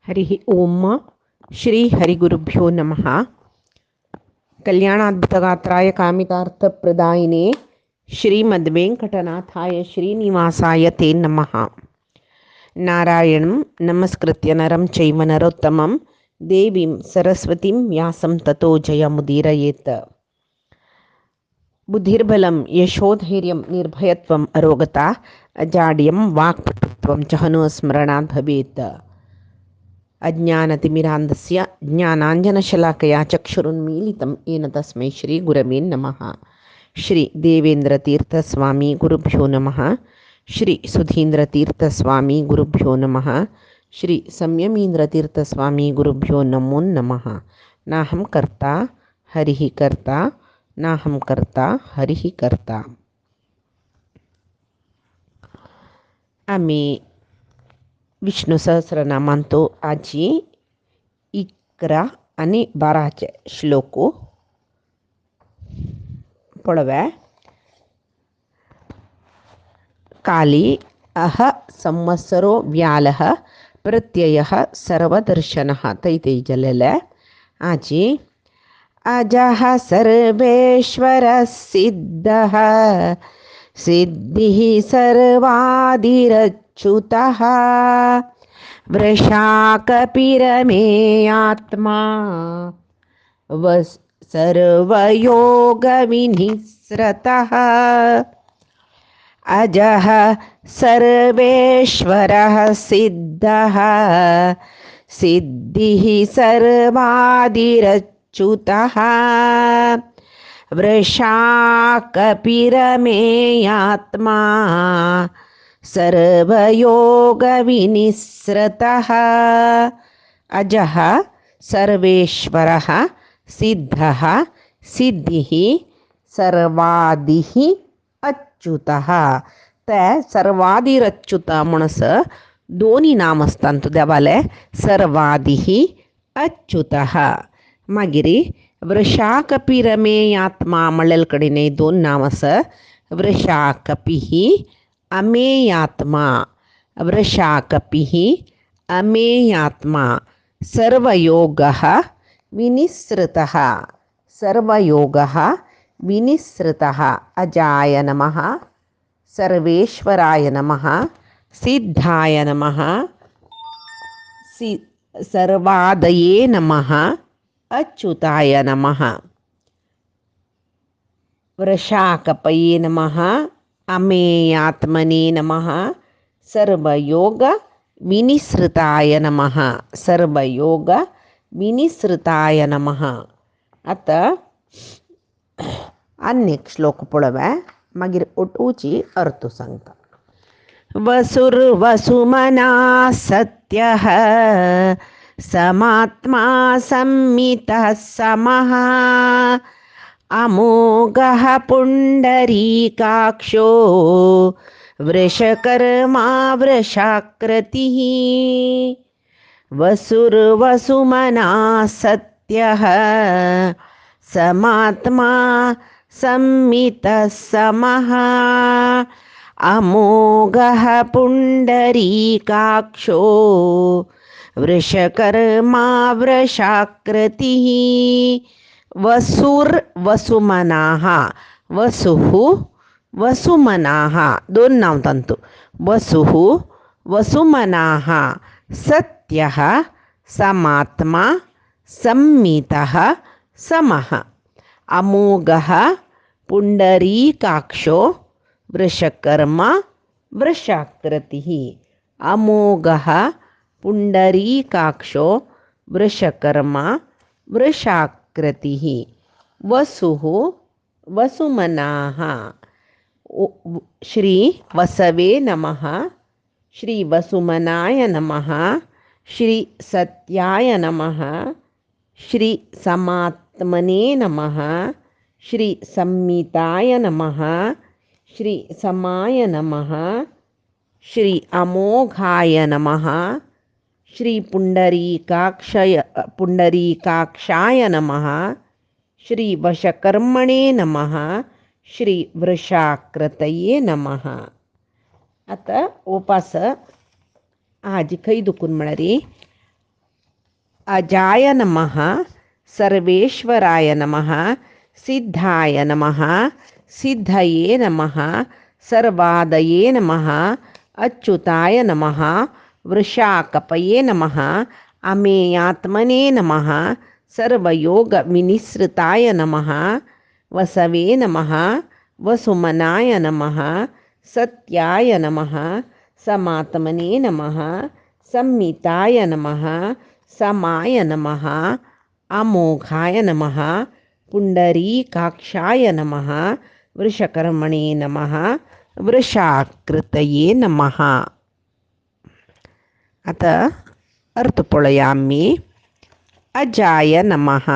हरि ओम श्री हरिगुरुभ्यो नमः। कल्याणाद्भुतगात्राय कामितार्थप्रदायिने श्रीमद्वेंकटनाथाय श्रीनिवासाय ते नमः। नारायणं नमस्कृत्य नरं चैव नरोत्तमं देवीं सरस्वतीं व्यासं ततो जयमुदीरयेत्। बुद्धिर्बलं यशोधैर्यं निर्भयत्वम् अरोगता अजाड्यं वाक्पटुत्वं च हनुस्मरणात् भवेत्। अज्ञानतिमिरान्धस्य ज्ञानाञ्जनशलाकया चक्षुरुन्मीलितं येन तस्मै श्रीगुरवे नमः। श्री देवेन्द्रतीर्थस्वामी गुरुभ्यो नमः। श्री सुधीन्द्रतीर्थस्वामी गुरुभ्यो नमः। श्री संयमीन्द्रतीर्थस्वामी गुरुभ्यो नमो नमः। नाहं कर्ता हरिः कर्ता नाहं कर्ता हरिः कर्ता. आम्ही विष्णू सहस्रनामांतो आजी 11 आणि 12 श्लोको पळव्या. काली अह संवत्सरो व्यालः प्रत्ययः सर्वदर्शनः तैतै जलेले आजी अजः सर्वेश्वरः सिद्धः सिद्धिः सर्वादिरच्युतः वृषाकपिरमेयात्मा सर्वयोगविनिस्रतः अजः सर्वेश्वरः सिद्धः सिद्धिः सर्वादिरच्युतः वृषाकपिरमेयात्मा सर्वयोगविनिस्रतः अजः सर्वेश्वरः सिद्धः सिद्धिः सर्वादिः अच्युतः. त्या सर्वादिरच्युत म्हणस दोन्ही नाम असतात देवाले सर्वादिः अच्युतः. मागिरी वृषाकपिरमेयात्मा म्हणलेल कडेने दोन नाम अस वृषाकपिः अमेयात्मा वृषाकपिः अमेयात्मा सर्वयोगः विनिस्रतः सर्वयोगः विनिस्रतः. अजाय नमः सर्वेश्वराय नमः सिद्धाय नमः सर्वादये नमः अच्युताय नमः. वृषाकपये नमः अमेयात्मने नमः सर्वयोग विनिसृताय नमः सर्वयोग विनिसृताय नमः. आता अनेक श्लोक पळव्या मागीर ओटूची अर्थ सांगता. वसुर्वसुमना सत्यः समात्मा संमितः समः अमोघः पुण्डरीकाक्षो वृषकर्मा वृषाकृतिः. वसुर्वसुमना सत्यः समात्मा संमितः समः अमोघः पुण्डरीकाक्षो वृषकर्मा वृषाकृतिः. वसुर्वसुमनाः वसुः वसुमनाः दोन नाव तंतु वसुः वसुमनाः सत्यः समात्मा संमितः समः अमोघः पुण्डरीकाक्षो वृषकर्मा वृषाकृतिः. अमोघः पुण्डरीकाक्षो वृषकर्मा वृषाकृतिः. वसुः वसुमनाः श्री वसवे नमः श्री वसुमनाय नमः श्री सत्याय नमः श्री समात्मने नमः श्री संमिताय नमः श्री समाय नमः श्री अमोघाय नमः श्री पुण्डरीकाक्षाय नमः श्री वशकर्मणे नमः श्री वृषाकृतये नमः. आता उपास आजी खै दुखून म्हणारी अजाय नमः, सर्वेश्वराय नमः, सिद्धाय नमः, सिद्धये नमः, सर्वादये नमः, अच्युताय नमः, वृषाकपये नमः, अमेयात्मने नमः, सर्वयोगविनिसृताय नमः, वसवे नमः, वसुमनाय नमः, सत्याय नमः, समात्मने नमः, संमिताय नमः, समाय नमः, अमोघाय नमः, पुंडरीकाक्षाय नमः, वृषकर्मणे नमः, वृषाकृतये नमः. आता अर्थ पळयामी. अजाय नमः.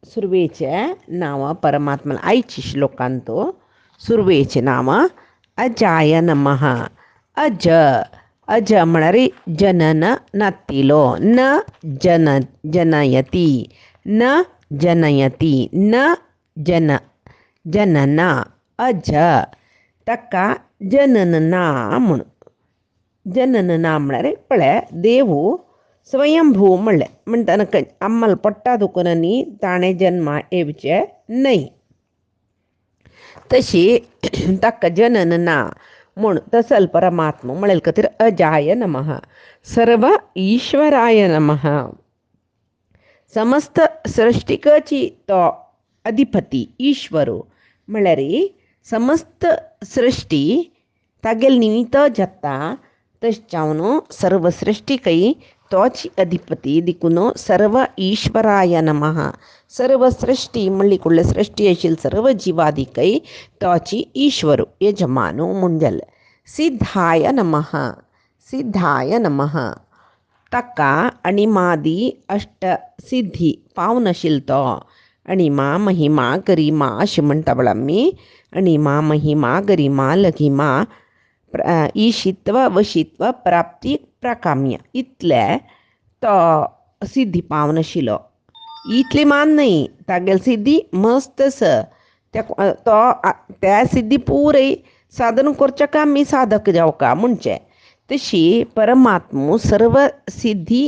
सुरवेचे नाव परमात्मा आईची श्लोकांतो. सुरवेचे नाव अजाय नमः. अज अज म्हणरे जनन नातिलो, न जनयती, न जनयती, न जनन. अज तक्का जननना म्हणू. जननना म्हणरे पळे देवू स्वयंभू म्हणले म्हणताना आम्हाला पट्टा दुकानांनी ताणे जन्मा येवचे नाही. तशी तक्का जननना म्हणून तसल परमात्मा म्हणेल का तर अजाय नमः, सर्व ईश्वराय नमः. समस्त सृष्टिकची तो अधिपती ईश्वरो म्हळ्यारी समस्त सृष्टी तागेल निमित्त जाता तश्चावनो सर्व सृष्टी काही तोची अधिपती दिकुनो सर्व ईश्वराय नमः. सर्व सृष्टी म्हणली कुठले सृष्टी असेल सर्व जीवादी काही तोची ईश्वरू यजमानो मुंजल. सिद्धाय नमः, सिद्धाय नमः. तक्का अणिमादी अष्ट सिद्धी पावनशील तो. अणिमा महिमा गरिमा अशी म्हणता बळा मी. अणिमा महिमा गरिमा लघिमा ईशित्व वशित्व प्राप्ती प्रकाम्य इतले तो सिद्धी पावनशिलो. इतले मान नाही तागेल सिद्धी मस्तस त्या सिद्धी पुरे साधन करच्या का मी साधक जाऊ का म्हणचे. तशी परमात्मू सर्व सिद्धी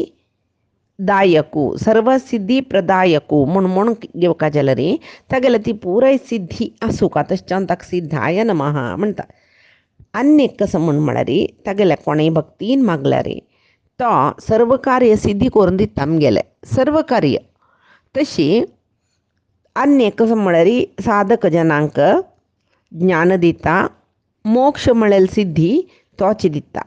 दायकू सर्व सिद्धी प्रदायकू म्हणून घेवका जाल्यार रे तागेले ती पुराय सिद्धी आसूं का तशें ताका सिद्धाय नमः म्हणटा. अन्य कसं म्हळ्यार रे तागेल्या कोणेय भक्तीन मागल्या रे तो सर्व कार्य सिद्धी करून दिता आमगेले सर्व कार्य. तशी अन्य कसं म्हळ्यार साधक जनांक ज्ञान दिता, मोक्ष म्हळेल सिद्धी तोच दिता.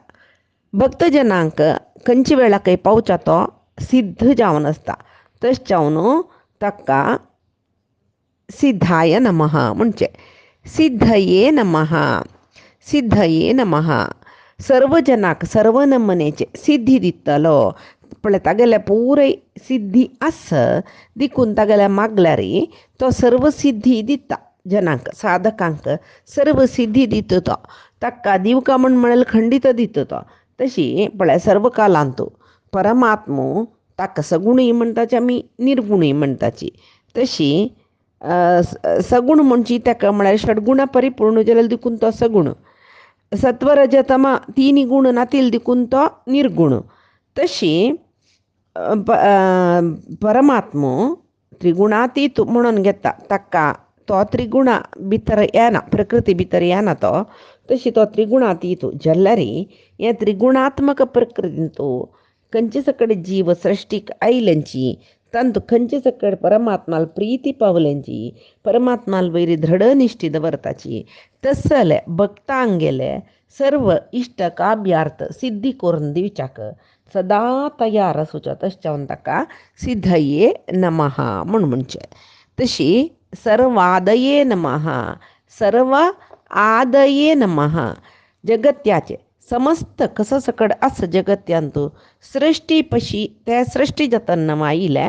भक्त जनांक खंयच्या वेळा काही पावचा तो सिद्ध जावन आसता. तशें जावन ताका सिद्धाय नमः म्हणचे. सिद्धये नमः, सिद्धये नमः. सर्व जनाक सर्व नमनेचे सिद्धी दितलो पण तागेल्या पुराय सिद्धी आस दिकून तागेल्या मागल्यार तो सर्व सिद्धी दिता जनांक साधकांक सर्व सिद्धी दितो तो. ताका दिवका म्हणेल खंडित दितो तो. तशी पळय सर्व कालांतू परमात्मो ताका सगुणी म्हणटाची आमी निर्गुणी म्हणटाची. तशी सगुण म्हणची ताका म्हळ्यार षडगुण परिपूर्ण जाल्यार देखून तो सगुण. सत्वरजतमा तिनी गुण नातील देखून तो निर्गुण. तशी परमात्मो त्रिगुणातीत म्हणून घेता ताका तो त्रिगुणा भितर येना प्रकृती भितर येना तो. तशी तो त्रिगुणातीत जाल्यार हे त्रिगुणात्मक प्रकृतींतू खंयचे सकड जीव सृष्टीक आयल्यांची तांतू खंयचे सकड परमात्माल प्रीती पावल्यांची परमात्माल वयरी दृढ निश्टी दवरताची तसले भक्तांक गेले सर्व इष्ट काव्यार्थ सिद्धी करून दिवच्याक सदा तयार आसूच्या तशें ताका सिद्धये नमः म्हणचे. तशी सर्वादये नमः, सर्व आदये नमः. जगत्याचे समस्त कसं सकड आस जगत्यांतू सृष्टी पशी त्या सृष्टी जतन माईले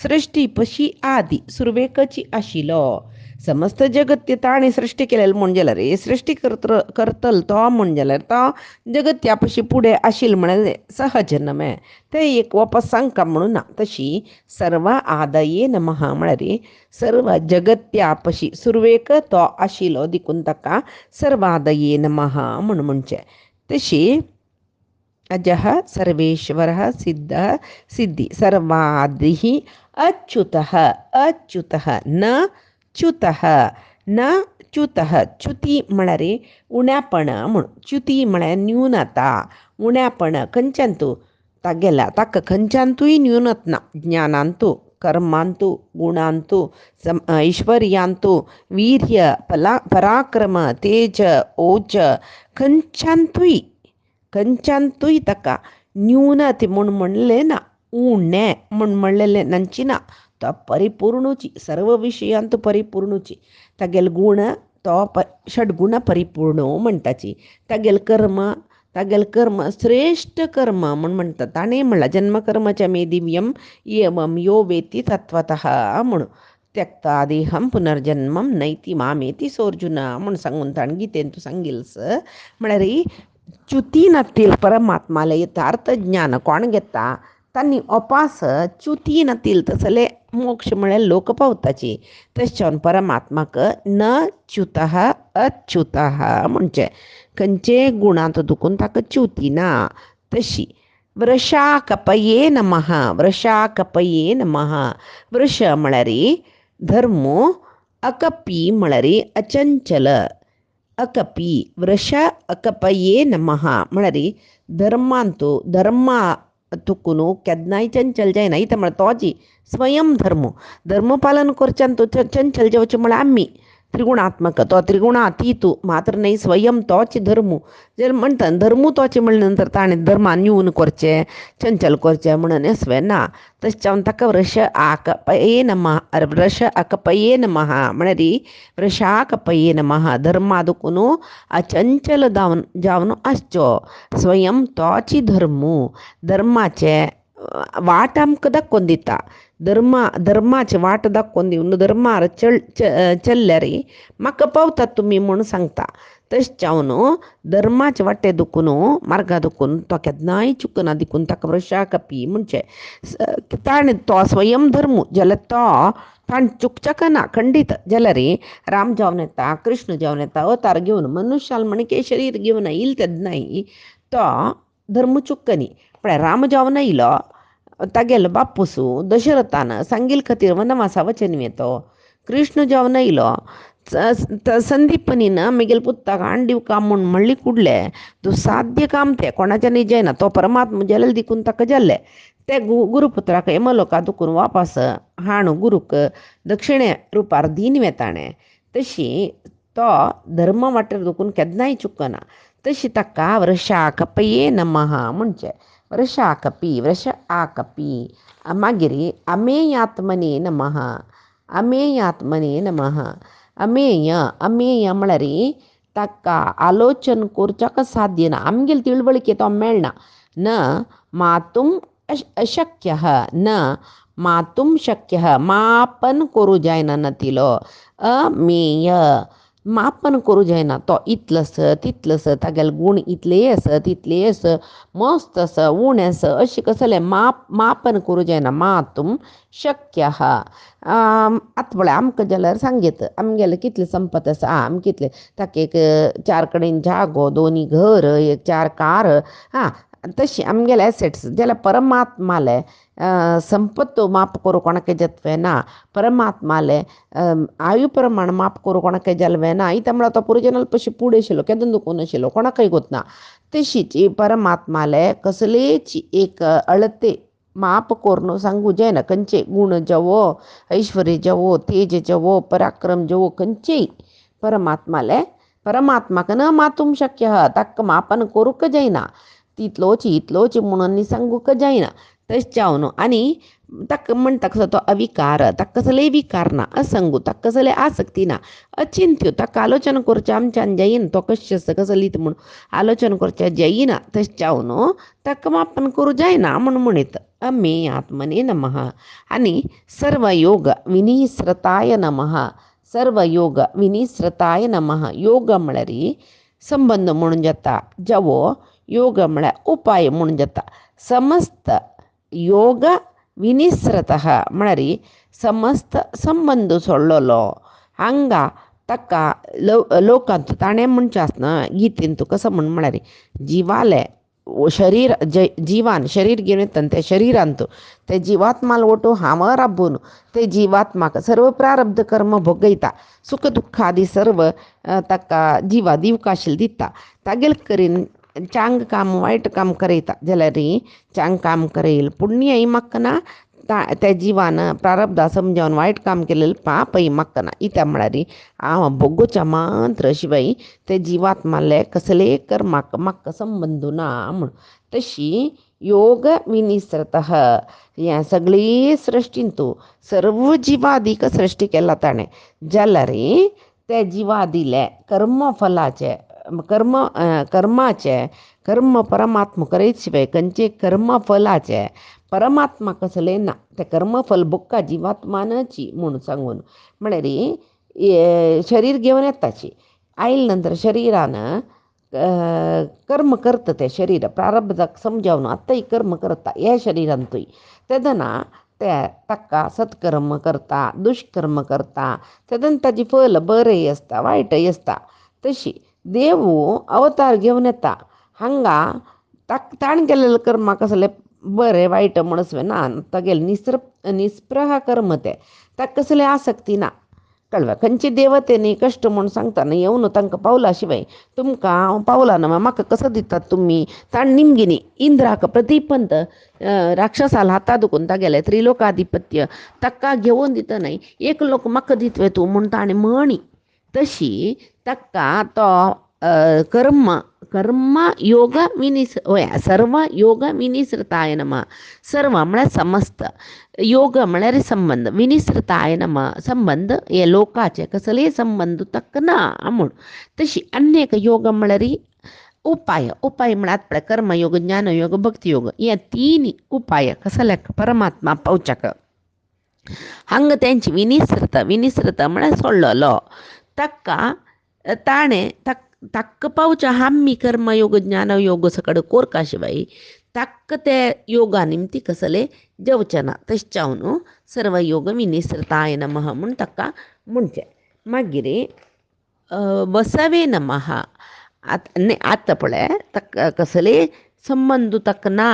सृष्टी पशी आदी सुरवेकची आशिलो. समस्त जगत्य ताणें सृष्टी केलेली म्हण जाल्यार सृष्टी करतल तो म्हण जाल्यार तो जगत्या पशी फुडें आशिल्लो म्हळ्यार सहज नमे ते एक वापस सांगता म्हणून ना. तशी सर्व आदये नमः म्हळ्यार सर्व जगत्या पशी सुरवेक तो आशिलो देखून ताका सर्वादये नमः म्हणचे. तशी अजः सर्वेश्वरः सिद्धः सिद्धि सर्वादिः अच्युतः अच्युतः न च्युतः न च्युतः च्युती म्हळ्यार रे उण्यापण म्हूण च्युती म्हळ्यार न्यूनता उण्यापण खंयच्यानतू तागेला ताका खंयच्यानतूय न्यूनत ना ज्ञानांतू कर्मांतू गुणांतू ऐश्वर्यांतू वीर्य पराक्रम तेज ओज खंयच्यानतूय खंयच्यानतूय ताका न्यूनते म्हूण म्हणलें ना उणें म्हूण म्हणलेलें नंची ना तो परिपूर्णुची सर्व विशयांत परिपूर्णुची तागेले गुण तो षडगुण परिपूर्ण म्हणटाची तागेले कर्म श्रेष्ठ कर्म म्हूण म्हणटा ताणें म्हणलां जन्मकर्मच्या मे दिव्यम एवम यो वेत्ती तत्वतः म्हणून त्यक्ता देहम पुनर्जन्मम नैती मामेती सोर्जुना म्हूण सांगून ताणें गितेन तूं सांगिल्स म्हळ्यार च्युतीनातील परमात्माला यथार्थ ज्ञान कोण घेता तांणी अपास च्युतीनातील तसले मोक्ष म्हळ्यार लोक पावताची तशें परमात्माक न च्युतः अच्युतः म्हणचे खंयचे गुणांत दुखून ताका च्युती ना तशी वृषा कपये नमः वृषा कपये नमः वृष म्हळ्यार धर्मो अकपी म्हळ्यार अचंचल अकपी वृष अकपये नमः म्हळ्यार धर्मांतू धर्मा तुकुनू केन्नाय चंचल जायना इथं म्हळ्यार तो जी स्वयं धर्म पालन करच्यान तो चंचल जावचें म्हळ्यार आमी त्रिगुणात्मक तो त्रिगुणातीतू मात्र नाही स्वयं तोच धर्मू जर म्हणटा धर्मू तोचे म्हणले नंतर ताणें धर्मान न्यून करचें चंचल करचें म्हणून हें ना तशें जावन ताका वृष आकपये नमः वृष अकपये नमः म्हळ्यार वृषाकपये नमः धर्मा दुखून अचंचल जावन आसचो स्वयं तोच धर्मू धर्माचे वाट आमकां दाखोवन दिता धर्माचे वाट दाखोवन दिवन धर्मार चल्ल्यार म्हाका पावतात तुमी म्हूण सांगता तशें जावन धर्माचे वाटे दुखून मार्गा दुखून तो केन्नाय चुकना देखून ताका वृषा कपी म्हणचे ताणें तो स्वयं धर्मू जाल्यार तो ताणें चुकचें ना खंडीत जाल्यार राम जावन येता कृष्ण जावन येता अवतार घेवन मनुश्याल म्हणके शरीर घेवन येयले तेन्नाय तो धर्म चुकनी पण राम जावन येयलो तागेलो बापूसू दशरथान सांगील खातीर वनवासा वचन येतो कृष्ण जावन येयलो संदीपनीन म्हगेल पुत्ताक आण दिवका म्हूण म्हणली कुडले तूं साध्य काम तें कोणाच्यान जायना तो परमात्मा जाल्यार देखून ताका जाल्ले ते गुरुपुत्राक यमलोका दुखून वापस हाण गुरूक दक्षिणे रुपार दीन वेताणें तशी तो धर्म वाटेर दुखून केन्नाय चुकना तशी ताका वृषा कपये नमः म्हणचे वृष आकपी वृष आकपी मागीर अमेयात्मने नमः अमेयात्मने नमः अमेय अमेय म्हळ्यार ताका आलोचन करच्याक साध्य ना आमगेली तिळवळीक तो मेळना न मातूम अशक्य न मातूम शक्य मापन करूं जायना नतिलो अमेय मापन करूं जायना तो इतलस तितलस तागेले गुण इतले आस मस्त आस उण आस अशें कसलें मापन करूं जायना मातूम शक्य आतां म्हळ्यार आमकां जाल्यार सांगीत आमगेले कितले संपत आसा आमी कितले ताका एक 4 कडेन जागो 2 घर एक 4 कार तशी आमगेले एसेट्स जाल्यार परमात्माले संपत्तो माप करूं कोणाके जतवे ना परमात्माले आयु प्रमाण माप करूं कोणाके जल्वे ना इता म्हळ्यार तो पुरुजनाल पयशे पुढे आशिल्लो केदून दुखून आशिल्लो कोणाकय गोतना तशीच परमात्माले कसलेच एक अळते माप करून सांगू जायना खंयचे गुण जावो ऐश्वर्य जावो तेज जावो पराक्रम जावो खंयचेय परमात्माक न मातूंक शक्य ताका मापन करूंक जायना इतलोच म्हणून सांगूक जायना तशें जावन आनी ताका म्हणटा कसो तो अविकार ताका कसलेय विकार ना असंगू ताका कसले आसक्ती ना अचिंत्य ताका आलोचन करचें आमच्यान जायना तो कशें आसा कसलीत म्हूण आलोचन करचें जायना तशें जावन ताका मापन करूं जायना म्हूण म्हणीत अमे आत्मने नमः आनी सर्वयोग विनिश्रताय नमः सर्वयोग विनिश्रताय नमः योग म्हळ्यार संबंध म्हणून जाता जावो योग म्हळ्यार उपाय म्हणून जाता समस्त योग विनिश्रतः म्हळ्यार समस्त संबंध सोडलेलो हांगा ताका लोकांत ताणें म्हणचे आसना गीतेन तुका कसो म्हळ्यार जिवाले शरीर जिवान शरीर घेवन येता त्या शरिरांत ते जिवात्माला ओटो हांव राबून ते जिवात्माक सर्व प्रारब्ध कर्म भोगयता सुख दुःख आदी सर्व ताका जिवा दिवका आशिल्लें दिता तागेल करीन चांग काम वायट काम करयता जाल्यार चांग काम करेल पुण्यय म्हाका ना त्या जिवान प्रारब्धा समजावन वायट काम केलेलं पापय म्हाका ना इत्या म्हळ्यार हांव भोगोवच्या मात्र शिवाय ते जिवात्माले कसले कर्माक म्हाका संबंद ना म्हण तशी योग विनिसृत ह्या सगळी सृश्टींतू सर्व जिवादीक सृश्टी केला ताणें जाल्यार त्या जिवादिले कर्मफलाचे कर्माचे कर्म परमात्मा करयत शिवाय खंयचे कर्मफलाचे परमात्मा कसले ना ते कर्मफल बुक्का जिवात्मानाची म्हूण सांगून म्हळ्यार शरीर घेवन येताची आयले नंतर शरिरान कर्म करता ते शरीर प्रारब्धाक समजावन आत्ताय कर्म करता ह्या शरिरांतूय तेदना ते ताका सत्कर्म करता दुष्कर्म करता तेदना ताजी फल बरेंय आसता वायटय आसता तशी देव अवतार घेवन येता हांगा ताणें केलेलें कर्म कसलें बरें वायट म्हणसवें ना तागेलें निस्पृह कर्म ते ताका कसले आसक्ती ना कळ्ळें खंयचे देवतेनी कश्ट म्हूण सांगता न्ही येवन तांकां पावला शिवाय तुमकां पावला न्हय म्हाका कसो दितात तुमी ताणें निमगिनी इंद्राक प्रतिपंत राक्षसाला हाता दुखून तागेलें त्रिलोकाधिपत्य ताका घेवन दिता न्हय एक लोक म्हाका दितवे तूं म्हूण ताणें म्हणी तशी ताका तो कर्म योग सर्व योग विनिसृताय नमः सर्व म्हळ्यार समस्त योग म्हळ्यार संबंध विनिसृताय नमः संबंध हे लोकाचे कसले संबंध ताका ना म्हूण तशी अनेक योग म्हळ्यार उपाय म्हळ्यार पळय कर्मयोग ज्ञानयोग भक्तियोग हे तीन उपाय कसल्याक परमात्मा पावच्याक हांगा तेंची विनिसृत म्हळ्यार सोडलेलो ताका ताणें ताका पावच्या आमी कर्मयोग ज्ञानयोग सकड कोरका शिवाय ताका ते योगा निमती कसले जेवचे ना तशें जावन सर्व योग विनिसृताय नमः म्हूण ताका म्हणचें मागीर वसवे नमः आतां पळय ताका कसले संबंद ताका ना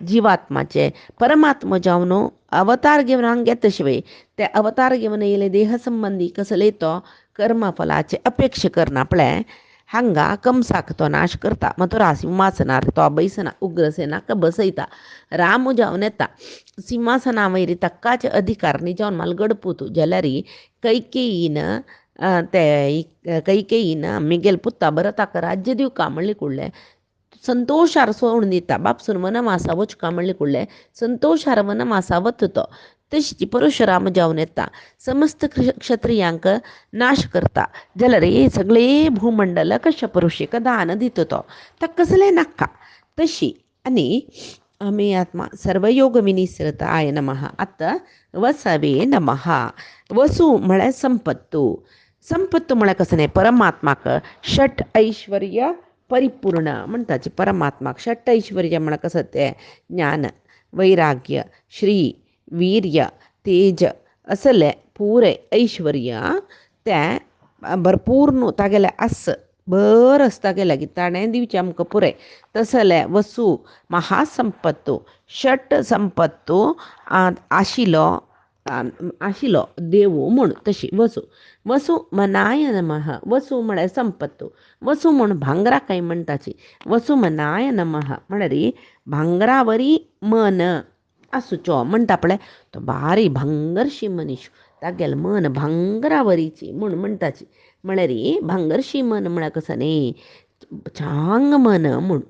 जिवात्माचे परमात्मा जावन अवतार घेवन हांगा येता शिवाय ते अवतार घेवन येयले देह संबंधी कसले तो कर्मफलाचे अपेक्षा करना पळय हांगा कंसाक तो नाश करता मथुरा सिंहासनार तो बसना उग्रसेनाक बसयता राम जावन येता सिंहासना वयर तक्काचे अधिकार न्ही जावन मालगडपूत जाल्यार कैकेयीन कैकेयीन मिगेल पुत्ता भरताक राज्य दिवका म्हणले कुडलें संतोशार सोडून दिता बापसून वनवासा वचका म्हणले कुडलें संतोशार वनवासा वता तो तशी परशुराम जावन येता समस्त क्षत्रियांक नाश करता जाल्यार हे सगळे भूमंडल कश्यप ऋषीक दान दिता तो ताका कसलें नाका तशी आनी आमी आत्मा सर्वयोग विनिसृताय नमः आतां वसवे नमः वसू म्हळ्यार संपत्तू म्हळ्यार कसलें परमात्माक षट ऐश्वर्य परिपूर्ण म्हणटाची परमात्माक षट ऐश्वर्य म्हळ्यार कसं तें ज्ञान वैराग्य श्री वीर्य तेज असले पुरे ऐश्वर्य ते भरपूर न्हू तागेले आस भर आसता गेले की ताणें दिवचें आमकां पुरे तसले वसू महासंपत्तू षट संपत्तू आशिलो देव म्हूण तशी वसू मनाय नमः वसू म्हळ्यार संपत्तू वसू म्हूण भांगराकाय म्हणटाची वसू मनाय नमः म्हळ्यार भांगरावरी मन आसुचो म्हणटा पळय तो भारी भांगरशी मनीस तागेलें मन भांगरावरीची म्हूण म्हणटाची म्हळ्यार भांगरशी मन म्हळ्यार कसो न्ही चांग मन म्हूण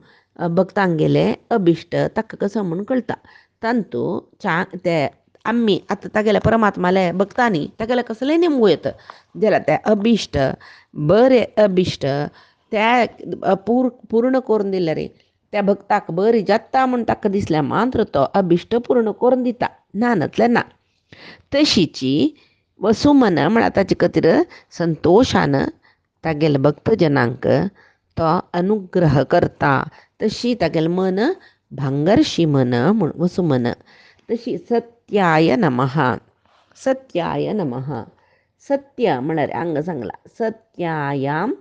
भक्तांगेले अभिश्ट ताका कसो म्हूण कळटा तांतू ते आमी आतां तागेले परमात्माले भक्तांनी तागेले कसले नेमू येता जाल्यार ते अभिश्ट बरे अभिश्ट ते पूर्ण करून दिल्यार त्या भक्ताक बरी जाता म्हूण ताका दिसल्या मात्र तो अभिश्ट पूर्ण करून दिता नानतले ना तशीची वसुमन म्हळ्यार ताचे खातीर संतोशान तागेले भक्तजनांक तो अनुग्रह करता तशी तागेलें मन भांगरशी मन म्हूण वसुमन तशी सत्याय नमः सत्य म्हळ्यार हांगा सांगला सत्यायाम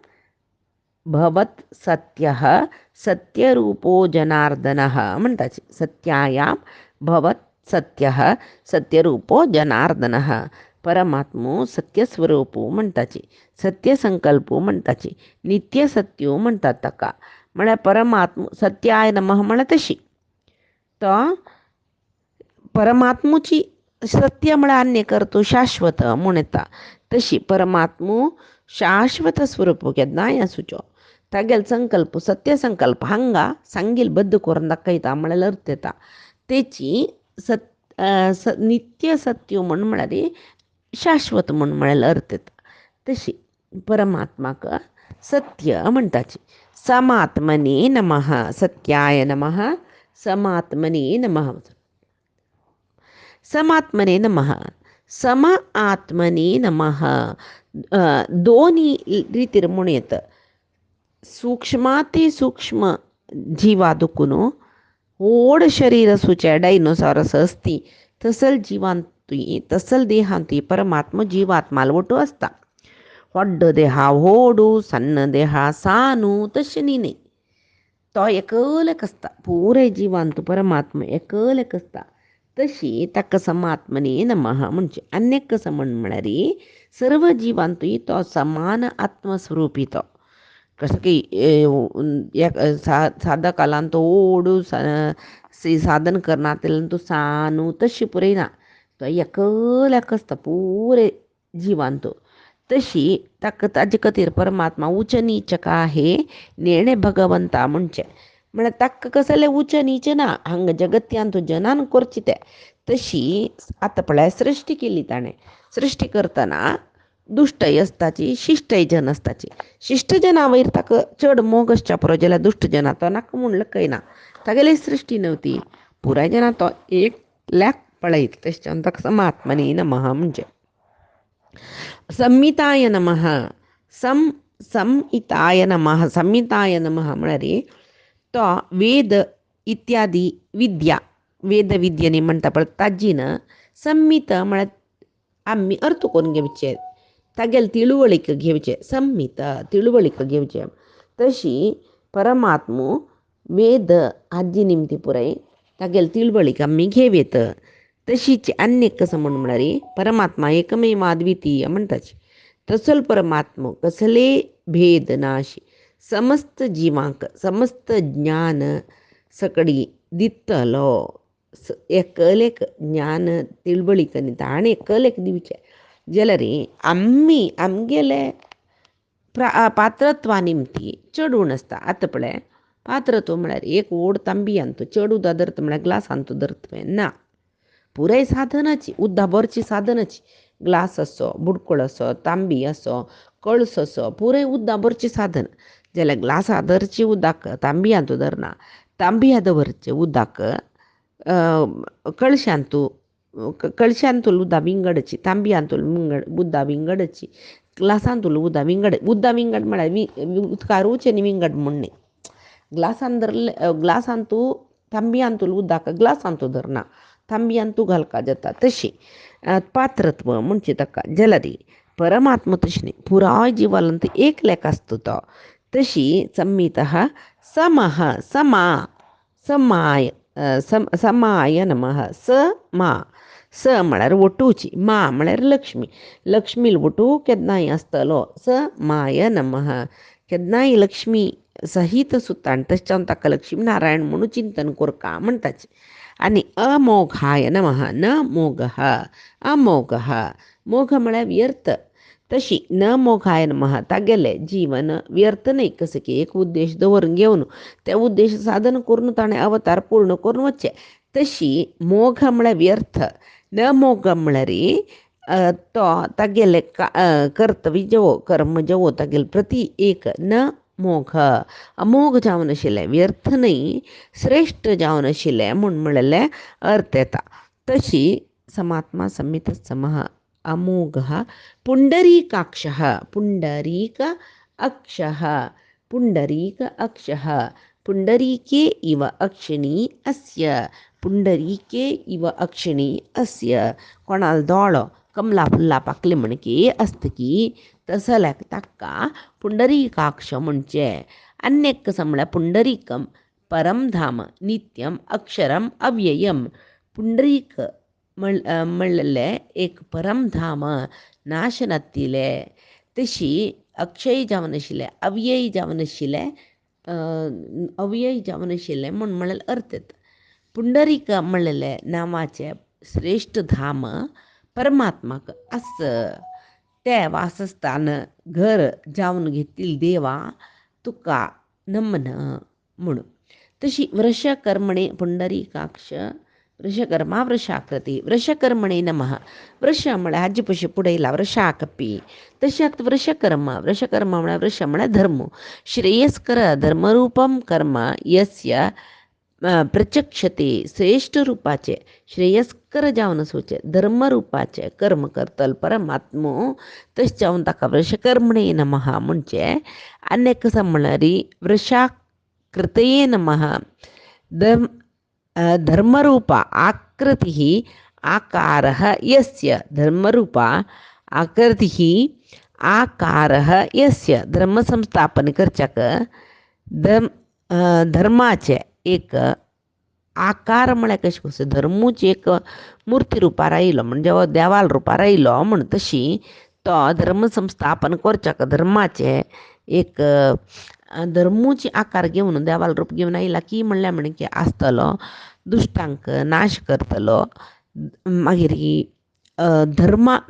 भवत सत्यः सत्यरूपो जनार्दनः म्हणटाची. सत्यायाम भवत सत्यः सत्यरूपो जनार्दनः. परमात्मो सत्यस्वरूपू म्हणटाची. सत्यसंकल्पू म्हणटाची. नित्य सत्यो म्हणटात ताका. म्हळ्यार परमात्म सत्याय नमः म्हळ्यार तशी. तो परमात्मुची सत्य म्हळ्यार अन्य करतो शाश्वत म्हूण येता. तशी परमात्मो शाश्वत स्वरूप केन्नाय आसूचो. तागेलो संकल्प सत्य संकल्प हांगा सांगील बद्द करून दाखयता म्हळ्यार अर्थ येता. तेची नित्य सत्य म्हळ्यार शाश्वत म्हळ्यार अर्थ येता. तशी परमात्माक सत्य म्हणटाची. समात्मने नमः. सत्याय नमः. समात्मने नमः. समात्मने नमः. सम आत्मने नमः. दोन्ही ರೀತಿರ್ ಮುಣಿಯತ್ತ. सूक्ष्माती सूक्ष्म जीवादुकुनो ओड शरीर सुचे डायनोसॉरस असती तसल जीवांतुय तसल देहांतुय परमात्म जीवात्माल ಒಟ್ಟು असता. ಹೊಡ್ಡ ದೇಹ ಓಡು ಸಣ್ಣ ದೇಹ ಸಾನು तशें न्ही. तो एकलक आसता. पुरे जिवांत परमात्मा एकलक आसता. तशी ताका समात्मने नमः म्हणजे अन्यक कसं म्हळ्यार सर्व जिवांतूय तो समान आत्मस्वरूपी तो. कसं की साधकालान तो ओडू साधन करनातेल्यान तो सानू तशी पुरे ना. तो एकल्याक आसता पुरे जिवांत. तशी ताका ताजे खातीर परमात्मा उच्च नीच का आहे नेणे भगवंता म्हणचे. म्हळ्यार ताका कसले उच्च नीच ना. हांगा जगत्यान तो जनान करची ते. तशी आतां पळय सृश्टी केली ताणें. सृश्टी करतना दुष्टय असताची शिष्टय जन असताची. शिष्ट जना वयर ताका चड मोग आसच्या पुरो जाल्यार दुष्ट जना तो नाका म्हूण कयना. तागेली सृश्टी नव्हती. पुराय जना तो एकल्याक पळयत. तशें ताका समात्मने नमः म्हणजे. संहिताय नमः. संहिताय नमः. संहिताय नमः म्हळ्यार तो वेद इत्यादी विद्या वेद विद्येनी म्हणटा पळय ताजीन संहित म्हळ्यार आमी अर्थ करून घेवचे. तागेले तिळवळीक घेवचे. संहित तिळवळीक घेवचे. तशी परमात्मो वेद हाजी निमती पुराय तागेले तिळवळीक आमी घेवेत. तशीच अन्य कसं म्हळ्यार परमात्मा एकमेव अद्वितीय म्हणटाची. तसल परमात्मो कसले भेद नाशी समस्त जिवांक समस्त ज्ञान सकडी दितलो. एकलेक ज्ञान तिळवळीक दिता आनी एकलेक दिवचे जाल्यार आमी आमगेले पात्रत्वा निमती चड उण आसता. आतां पळय पात्रत्व म्हळ्यार एक व्हड तांबी तूं चड उदक धरता म्हळ्यार ग्लासान तूं धरता तुवें ना. पुराय साधनाची उदक भरची साधनाची. ग्लास आसो बुडकूळ आसो तांबी आसो कळस आसो पुराय उदक भरची साधन. जाल्यार ग्लासा धरची उदक तांबयां तूं धरना. तांबयां दवरचें उदक कळश्यान तुला उदक विंगडची. तांबयां तुला उदक विंगडची. ग्लासान तुला उदक विंगड म्हळ्यार उदकार उचें न्ही विंगड म्हूण न्ही. ग्लासान धरले ग्लासान तूं तांबयान तुला उदक ग्लासान तूं धरना. तांबयान तूं घालका जाता. तशी पात्रत्व म्हणचे ताका. जाल्यार परमात्मा तशी न्ही. पुराय जिवांत एकल्याक आसता तो. तशी संहितः समः समा समाय समाय नमः. मा स म्हळ्यार वटूची. मा म्हळ्यार लक्ष्मी. लक्ष्मील वटू केन्नाय आसतलो. स माय नमः. केन्नाय लक्ष्मी सहीत सुद्दां आनी तशें ताका लक्ष्मी नारायण म्हणून चिंतन करता म्हणटाची. आनी अमोघाय नमः. न मोगः अमोघः. मोघ म्हळ्यार व्यर्थ. तशी न मोघाय नमः. तागेले जीवन व्यर्थ न्ही. कसं की एक उद्देश दवरून घेवन ते उद्देश साधन करून ताणें अवतार पूर्ण करून वचचे. तशी मोघ म्हळ्यार व्यर्थ. न मोघ म्हळ्यार तो तागेले कर्तव्य जेवो कर्म जेवो तागेले प्रती एक न मोघ अमोघ जावन आशिल्लें व्यर्थ न्ही श्रेश्ठ जावन आशिल्लें म्हूण म्हणलें अर्थ येता. तशी समात्मा संहित समः अमोघः पुंडरीकाक्षः. पुंडरीक अक्षः पुंडरीक अक्षः. पुंडरीके इव अक्षिणी अस्य. पुंडरीके इव अक्षिणी अस्य. कोणाल दोळो कमला फुल्ला पाकले म्हणकी असतकी तसल्याक ताका पुंडरीकाक्ष म्हणजे अन्यक कसं म्हणल्यार पुंडरीकम परमधाम नित्यम अक्षरम अव्ययम पुंडरीक म्हणलेले एक परमधाम नाश नासतिले तशी अक्षय जावन आशिल्ले अव्यय जावन आशिल्ले अव्यय जावन आशिल्ले म्हूण म्हळ्यार अर्थ येता. पुंडरीक म्हणलेले नांवाचे श्रेष्ठ धाम परमात्माक आस ते वासस्थान घर जावन घेतील देवा तुका नमन म्हणून. तशी वृषकर्मणे पुंडरीकाक्ष वृषकर्मा वृषाकृती वृषकर्मणे नमः. वृष म्हळ्यार हाजे पयशे पुढे येयला वृषाकपी तशेंच वृषकर्म वृषकर्म म्हळ्यार वृष म्हळ्यार धर्म श्रेयस्कर धर्मरूपम कर्म यस्य प्रचक्षते श्रेष्ठ रूपाचे श्रेयस्कर जावन आसूचे धर्मरूपाचे कर्म करतल परमात्मो तशें जावन ताका वृषकर्मणे नमः म्हणजे अनेक म्हणल्यारी वृषाकृतये नमः. धर्मरूपा आकृति आकारः यस्य धर्मरूपा आकृति आकारः यस्य धर्म संस्थापन करच्याक धर्माचे एक आकार म्हळ्यार कशें कसो धर्मूच एक मुर्ती रुपार आयलो म्हणजे देवाल रुपार आयलो म्हण तशी तो धर्म संस्थापन करच्याक धर्माचे एक धर्मूची आकार घेवन देवाल रूप घेवन आयला की म्हणल्यार म्हण की आसतलो दुश्टांक नाश करतलो मागीर ही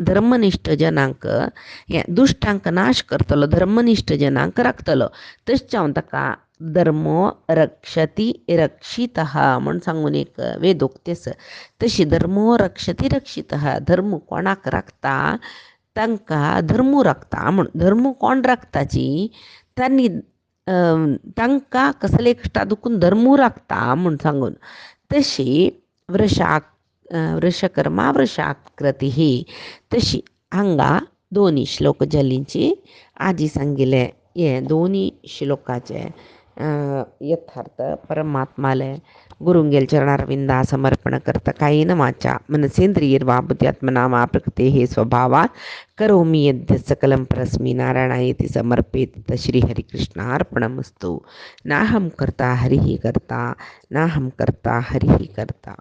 धर्मनिश्ठ जनांक हे दुश्टांक नाश करतलो धर्मनिश्ठ जनांक राखतलो तशें जावन ताका धर्मो रक्षती रक्षितः म्हण सांगून एक वेदोक्ती आसा. तशी धर्मो रक्षती रक्षितः धर्म कोणाक राखता तांकां धर्मू राखता म्हण धर्म कोण राखताची तांणी तांकां कसले कश्टा दुखून धर्मू राखता म्हण सांगून. तशी वृषकर्मा वृषाकृती ही तशी हांगा दोनी श्लोक जलींची आजी सांगिल्ले हे दोनी श्लोकाचे यथार्थ परमात्माले गुरुंगेल चरणारविंदा समर्पण करता कायेन वाचा मनसेंद्रियर्वा बुद्ध्यात्मना वा प्रकृतेः स्वभावात् करोमि यद्य सकलं परस्मै नारायणायेति समर्पयेत् श्रीहरिकृष्णार्पणमस्तु. नाहं कर्ता हरिः कर्ता नाहं कर्ता हरिः कर्ता.